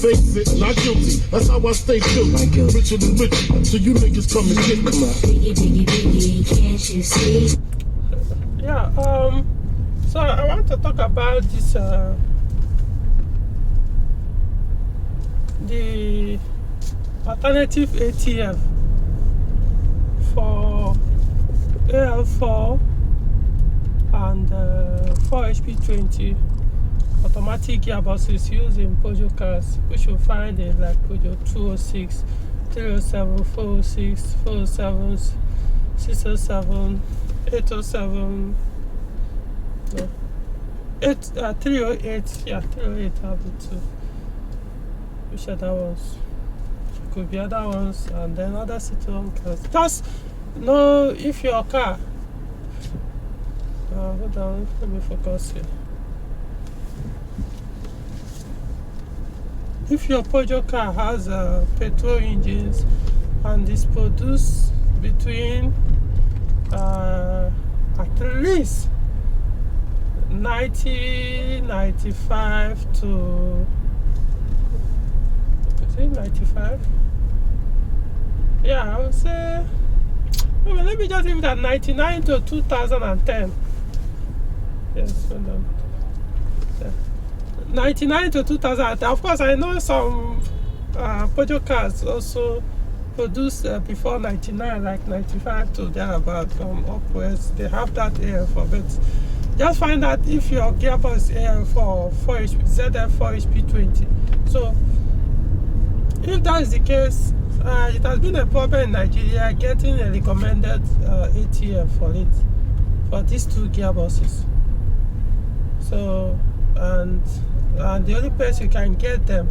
face it, not guilty. That's how I stay built. Richer than richer, so you niggas come and get me. Biggie, biggie, biggie, can't you see? Yeah, so I want to talk about this, the alternative ATF for AL4 and 4HP20 automatic gearboxes used in Peugeot cars, which you'll find in like Peugeot 206, 307, 406, 407, 607, 807, no, 308, yeah, 308 have it too. Which other ones? Could be other ones, and then other Citroen cars. Just know if your car, hold on, let me focus here. If your Peugeot car has petrol engines and is produced between at least 90, 95 to, is it 95? Yeah, I would say, well, let me just leave it at 99 to 2010. Yes, hold on. Yeah. 99 to 2010. Of course, I know some Peugeot cars also produced before 99, like 95 to thereabout, upwards. They have that AL4, but just find out if your gearbox is AL4 4HP, ZF4 HP20. So, if that is the case, it has been a problem in Nigeria getting a recommended ATF for it, for these two gearboxes. So, and the only place you can get them,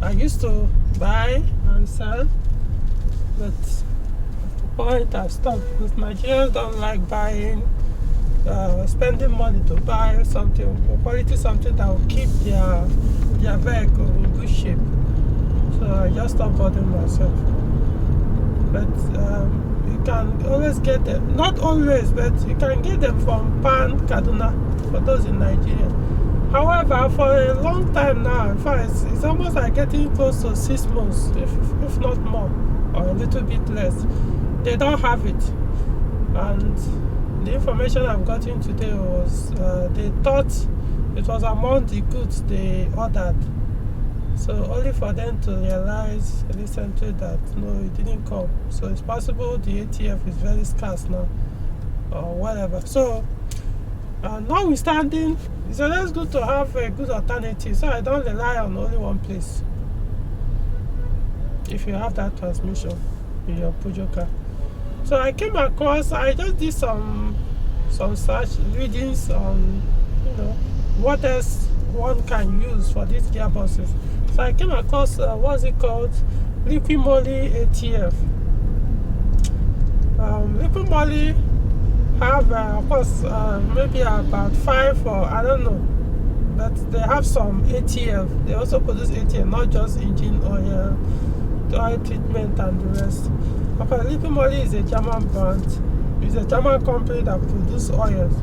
I used to buy and sell, but at the point I've stopped because Nigerians don't like buying, spending money to buy something, quality something that will keep their vehicle in good shape. So I just stopped bothering myself. But you can always get them, not always, but you can get them from Pan Kaduna for those in Nigeria. However, for a long time now, in fact, it's almost like getting close to 6 months, if not more, or a little bit less. They don't have it. And the information I've gotten today was they thought it was among the goods they ordered. So only for them to realize recently that no, it didn't come. So it's possible the ATF is very scarce now, or whatever. So notwithstanding, it's always good to have a good alternative, so I don't rely on only one place. If you have that transmission in your Peugeot car. So I came across, I just did some search readings on, what else one can use for these gearboxes. So I came across what's it called, Liqui Moly ATF. Liqui Moly have of course maybe about 5 or I don't know, but they have some ATF. They also produce ATF, not just engine oil, oil treatment and the rest. Okay, Liqui Moly is a German brand. It's a German company that produces oils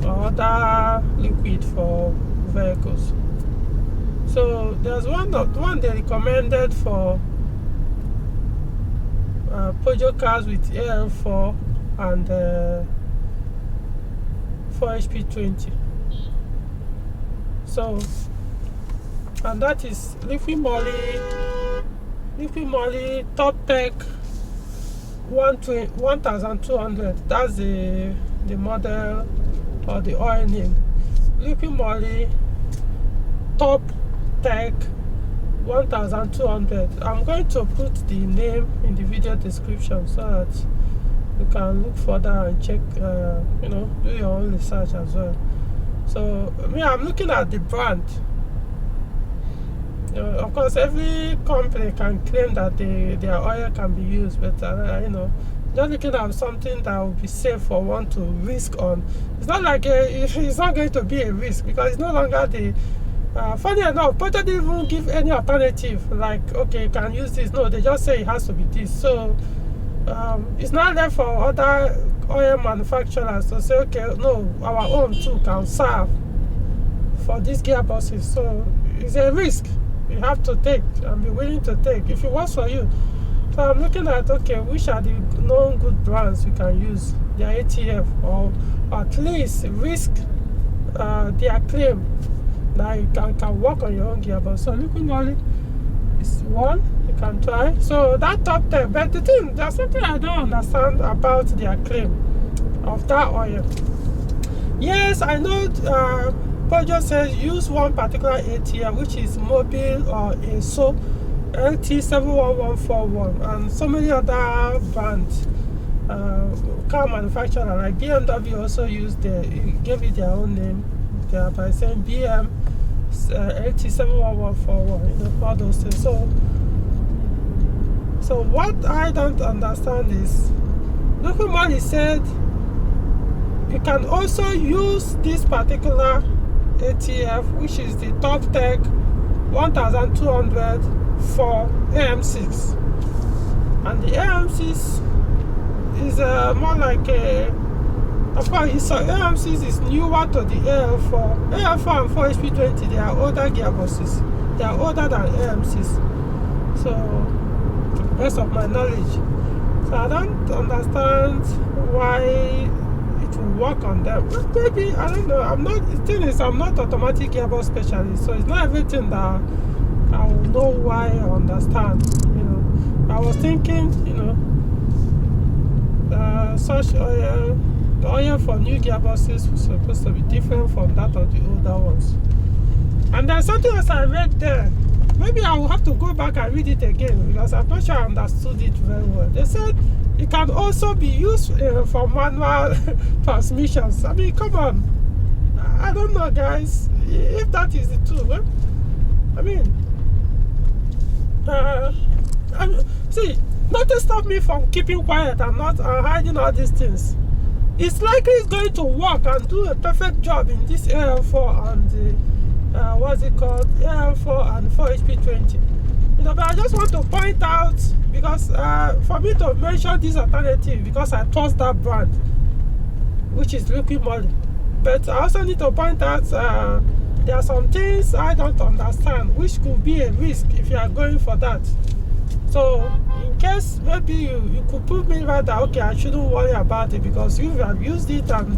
or other liquid for vehicles. So there's one they recommended for Peugeot cars with AL4 and 4HP20. So, and that is Liqui Moly Top Tech 1200. That's the model or the oil name. Liqui Moly Top Tech 1200. I'm going to put the name in the video description so that you can look further and check, do your own research as well. So, I'm looking at the brand. Of course, every company can claim that their oil can be used, but just looking at something that will be safe for one to risk on. It's not like it's not going to be a risk because it's no longer the. Funny enough, but they didn't even give any alternative. Like, okay, you can use this. No, they just say it has to be this. So it's not left for other oil manufacturers to say, okay, no, our own too can serve for these gearboxes. So it's a risk you have to take and be willing to take if it works for you. So I'm looking at, okay, which are the known good brands you can use their ATF, or at least risk their claim that you can work on your own gearbox. So Liqui Moly is one you can try. So that top 10, but the thing, there's something I don't understand about their claim of that oil. Yes, I know Peugeot says use one particular ATF, which is Mobile or ASO LT71141, and so many other brands, car manufacturer like BMW also used gave it their own name. They are by saying BM LT71141, you know, all those things. So what I don't understand is, Liqui Moly said you can also use this particular ATF, which is the Top Tech 1200 for AM6, and the AM6 is more like a, of course, AM6 is newer to the AL4. AL4 and 4HP20, they are older gearboxes. They are older than AM6. So, to the best of my knowledge. So I don't understand why it will work on them. But maybe, I don't know. The thing is, I'm not automatic gearbox specialist, so it's not everything that I will know why or understand. You know, I was thinking, you know, such oil, the oil for new gearboxes was supposed to be different from that of the older ones. And there's something else I read there. Maybe I will have to go back and read it again, because I'm not sure I understood it very well. They said it can also be used for manual transmissions. I mean, come on. I don't know, guys, if that is the truth. Eh? I mean, see, nothing stopped me from keeping quiet and not hiding all these things. It's likely it's going to work and do a perfect job in this AL4 and what's it called, AL4 and 4HP20. You know, but I just want to point out, because for me to mention this alternative, because I trust that brand, which is Liqui Moly. But I also need to point out there are some things I don't understand, which could be a risk if you are going for that. So in case maybe you could prove me right that, okay, I shouldn't worry about it because you have used it and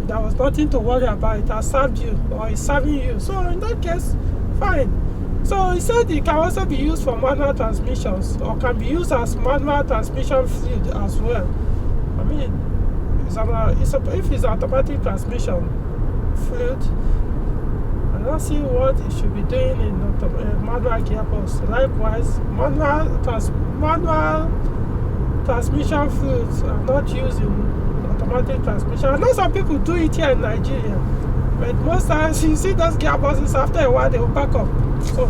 there was nothing to worry about. It has served you, or it's serving you. So in that case, fine. So he said it can also be used for manual transmissions, or can be used as manual transmission fluid as well. I mean, if it's automatic transmission fluid, I don't see what it should be doing in manual gearbox. Likewise, manual transmission fluids are not used in automatic transmission. I know some people do it here in Nigeria, but most times you see those gearboxes, after a while they will back up. So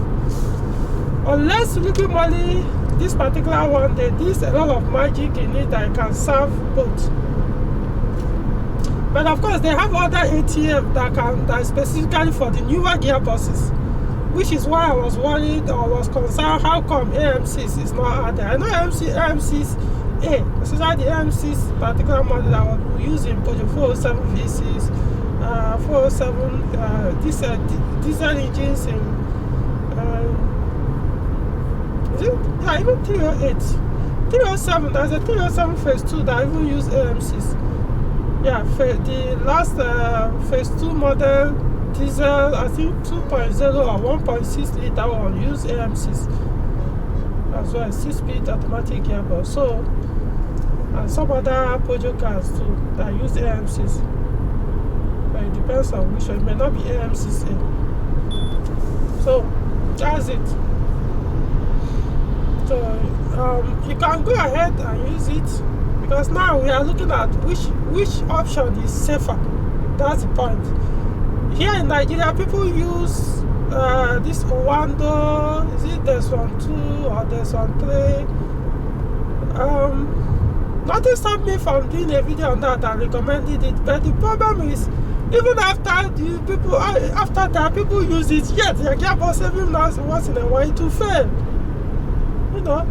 unless Liqui Moly, this particular one, there's a lot of magic in it that can serve both. But of course, they have other ATF that is specifically for the newer gearboxes, which is why I was worried or was concerned. How come AM6 is not out there? I know AM6A, especially the AM6 particular model that was using Peugeot 407 V6, 407 diesel engines in. Yeah, even 308, 307. There's a 307 phase 2 that even use AM6. Yeah, the last phase 2 model diesel, I think 2.0 or 1.6 liter one use AM6 as well, 6-speed automatic gearbox. So, and some other Peugeot cars too that use AM6. But it depends on which one. It may not be AM6A. So that's it. So you can go ahead and use it, because now we are looking at which option is safer. That's the point. Here in Nigeria, people use this Owando. Is it Desone 2 or Desone 3? Nothing stopped me from doing a video on that and recommended it. But the problem is, even after that people use it, yet their gearbox even once in a while to fail. You know,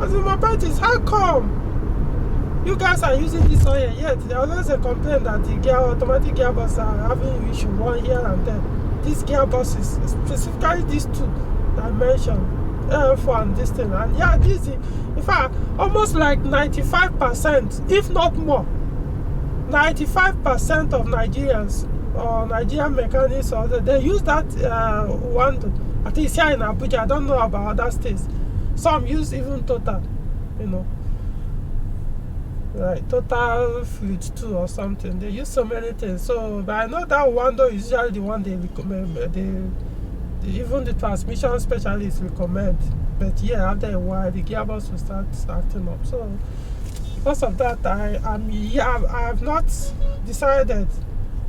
as in my point is, how come you guys are using this oil, yet there always a complaint that the automatic gearbox are having issue one here and there. These gearboxes, specifically these two that I mentioned, AL4 and this thing, and yeah, this, in fact, almost like 95%, if not more, 95% of Nigerians or Nigerian mechanics, or they use that one. I think it's here in Abuja. I don't know about other states. Some use even Total, you know, like Total Fluid 2 or something. They use so many things. So, but I know that one though is usually the one they recommend. Even the transmission specialists recommend. But yeah, after a while, the gearbox will start acting up. So because of that, I have not decided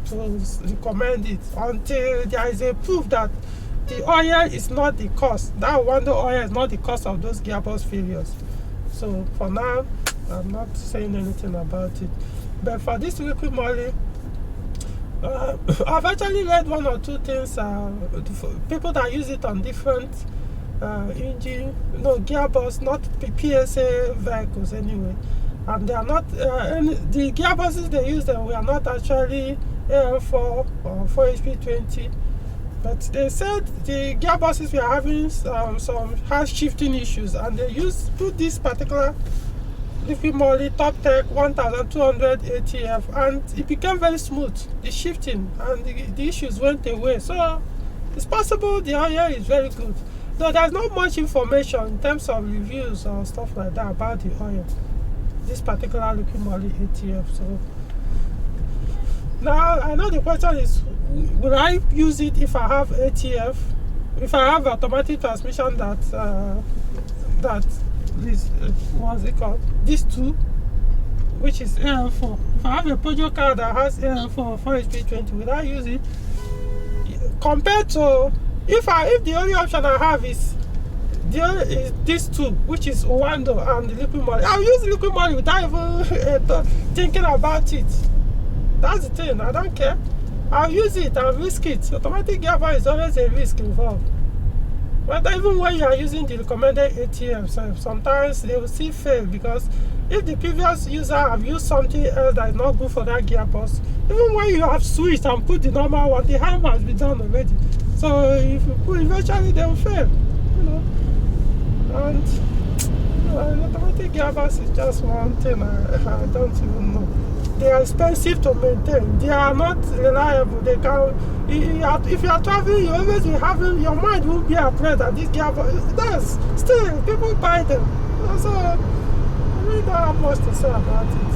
to recommend it until there is a proof that the oil is not the cause. That Wando oil is not the cause of those gearbox failures. So for now, I'm not saying anything about it. But for this liquid moly, I've actually read one or two things. People that use it on different engine, gearbox, not PSA vehicles anyway. And they are not the gearboxes they use. Them we are not actually AL4 or 4HP20. But they said the gearboxes were having some hard shifting issues, and they put this particular liquid moly Top Tech 1200 ATF, and it became very smooth, the shifting, and the issues went away. So it's possible the oil is very good. Though there's not much information in terms of reviews or stuff like that about the oil, this particular liquid moly ATF. So now I know the question is, will I use it if I have ATF? If I have automatic transmission that is what's it called? This two, which is AL4. If I have a Peugeot car that has AL4 or 4HP20, will I use it? Compared to if the only option I have is these two, which is Wando and the liquid moly, I'll use liquid moly without even thinking about it. That's the thing. I don't care. I'll use it and risk it. Automatic gearbox is always a risk involved. But even when you are using the recommended ATF, sometimes they will still fail, because if the previous user have used something else that is not good for that gearbox, even when you have switched and put the normal one, the harm has been done already. So if you put, eventually they will fail, And automatic gearbox is just one thing I don't even know. They are expensive to maintain. They are not reliable. They can, if you are traveling, you always be having, your mind will be afraid that this gearbox. That's still people buy them. So I really don't have much to say about it.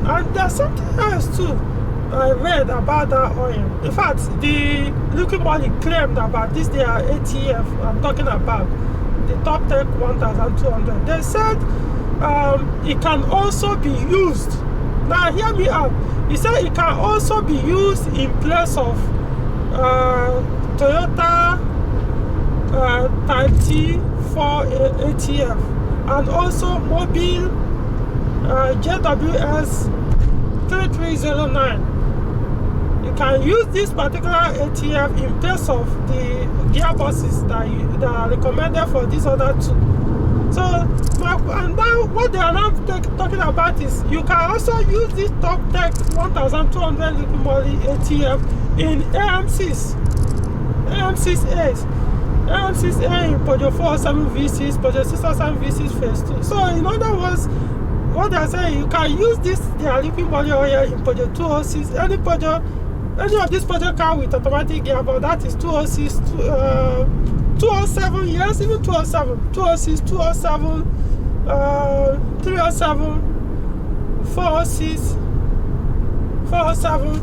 And there's something else too I read about that oil. In fact, the liquid moly claimed about this their ATF I'm talking about, the Top Tech 1200. They said it can also be used. Now hear me out. He said it can also be used in place of Toyota Type T 4 ATF, and also Mobile JWS 3309. You can use this particular ATF in place of the gearboxes that are recommended for these other two. So, and now what they are now talking about is you can also use this Top Tech 1200 liquid moly ATF in AM6, AM6As, AM6A in Peugeot 407 V6, Peugeot 607 V6 Phase 2. So, in other words, what they are saying, you can use this their liquid moly oil in Peugeot 206, any of this Peugeot car with automatic gearbox, that is 206, 207, yes, even 207, 206, 207, 307, 406, 407,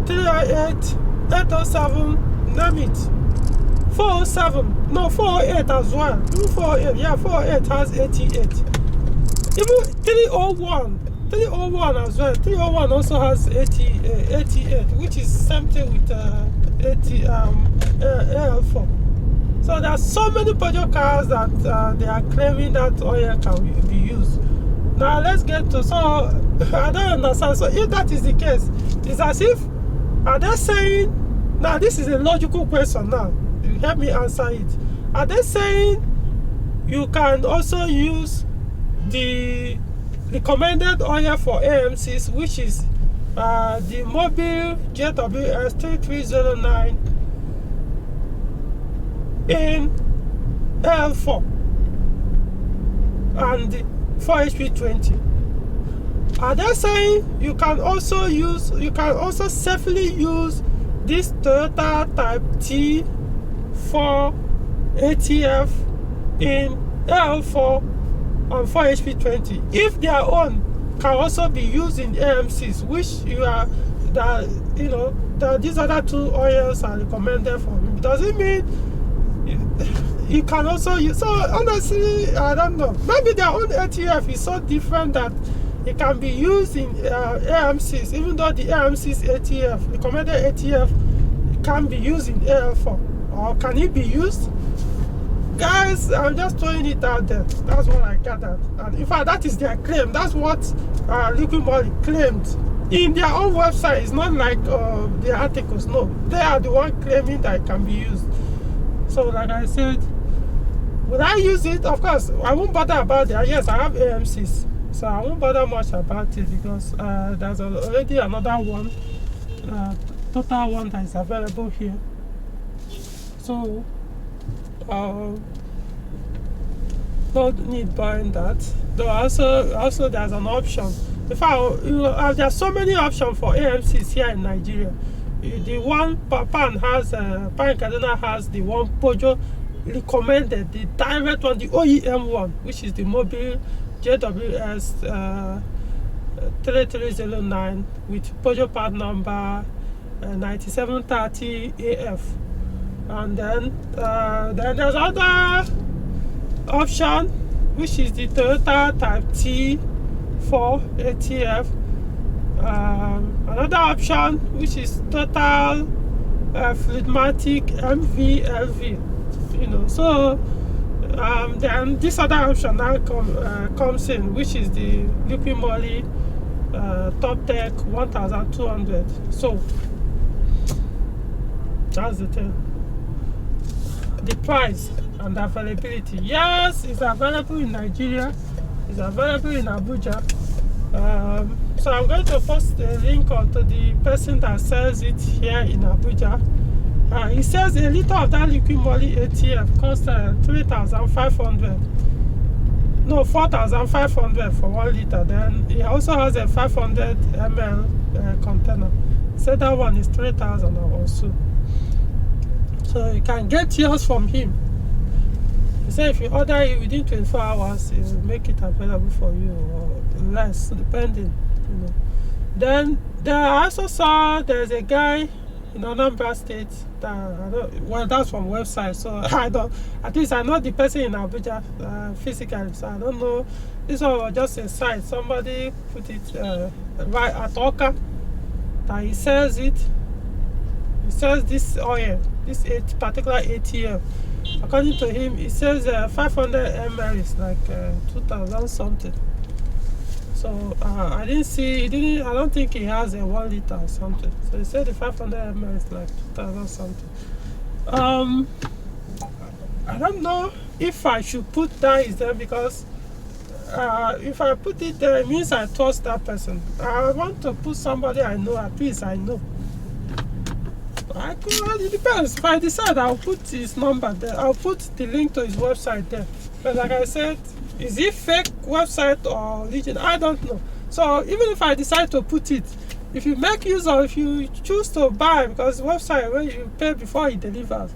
308, 807, name it. 407, no, 408 as well. Even 408, yeah, 408 has 88. Even 301 as well. 301 also has 88, which is same thing with AL4. So there are so many Peugeot cars that they are claiming that oil can be used. Now let's get to, so I don't understand. So if that is the case, it's as if, are they saying, now this is a logical question now, you help me answer it. Are they saying you can also use the recommended oil for AMCs, which is the Mobil JWS 3309 in L4 and the 4HP20. Are they saying you can also safely use this Toyota Type T4 ATF in L4 and 4HP20 if their own can also be used in AMCs, which these other two oils are recommended for me? Does it mean you can also use? So honestly, I don't know. Maybe their own ATF is so different that it can be used in AMCs, even though the AMC's ATF, recommended ATF, can be used in AL4. Or can it be used? Guys, I'm just throwing it out there. That's what I gathered. And in fact, that is their claim. That's what Liqui Moly claimed in their own website. It's not like the articles. No, they are the one claiming that it can be used. So like I said, would I use it? Of course, I won't bother about it. Yes, I have AMCs. So I won't bother much about it because there's already another one, total one that is available here. So no need buying that. Though also there's an option. In fact, there's so many options for AMCs here in Nigeria. The one Pan Kaduna has the one Pojo recommended, the direct one, the OEM one, which is the Mobil JWS 3309 with Pojo part number 9730 AF. And then there's other option, which is the Toyota Type T4 ATF. Another option, which is Total Fluidmatic MVLV. So then this other option now comes in, which is the Liqui Moly Top Tech 1200. So that's the thing. The price and the availability. Yes, it's available in Nigeria. It's available in Abuja. So I'm going to post a link onto the person that sells it here in Abuja. He says a liter of that Liqui Moly ATF costs 3,500. No, 4,500 for 1 liter. Then he also has a 500 ml container. So that one is 3,000 or so. So you can get yours from him. He said if you order it within 24 hours, he will make it available for you, or less, depending. Then I also saw there's a guy in Anambra State that that's from website, so at least I know the person in Abuja physically, so I don't know. This one was just a site, somebody put it right at Oka, that he sells it. He sells this oil, this particular ATF. According to him, he says 500 ml is like 2,000 something. So I don't think he has a 1 liter or something. So he said the 500 ml is like 2,000 something. I don't know if I should put that is there, because if I put it there, it means I trust that person. I want to put somebody I know, at least I know. It depends. If I decide, I'll put his number there. I'll put the link to his website there. But like I said, is it fake website or legit? I don't know. So even if I decide to put it, if you make use of, if you choose to buy, because the website where you pay before it delivers,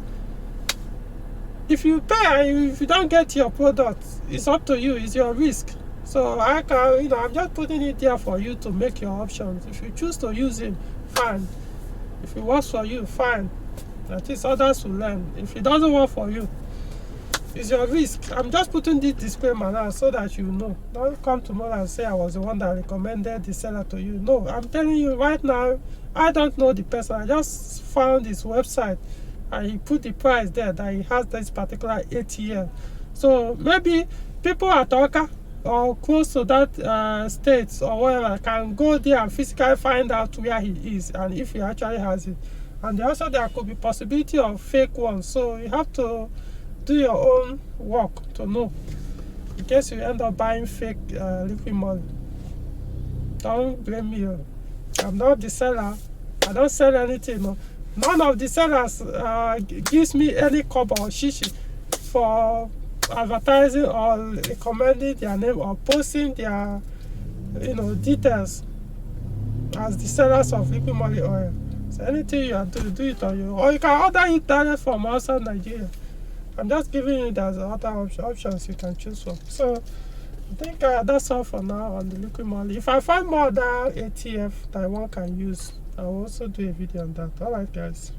if you pay and if you don't get your product, it's up to you. It's your risk. So I can, I'm just putting it there for you to make your options. If you choose to use it, fine. If it works for you, fine. At least others will learn. If it doesn't work for you, it's your risk. I'm just putting this disclaimer now so that you know. Don't come tomorrow and say I was the one that recommended the seller to you. No, I'm telling you right now, I don't know the person. I just found his website and he put the price there that he has this particular ATM. So maybe people at Oka or close to that state or whatever can go there and physically find out where he is and if he actually has it. And also there could be possibility of fake ones. So you have to do your own work to know. In case you end up buying fake liquid moly, don't blame me. I'm not the seller. I don't sell anything. No. None of the sellers gives me any cover or shishi for advertising or recommending their name or posting their details as the sellers of liquid moly oil. So anything you are doing, do it on your own. Or you can order it direct from outside Nigeria. I'm just giving you that other options you can choose from. So I think that's all for now on the liquid moly. If I find more other ATF that one can use, I will also do a video on that. Alright guys.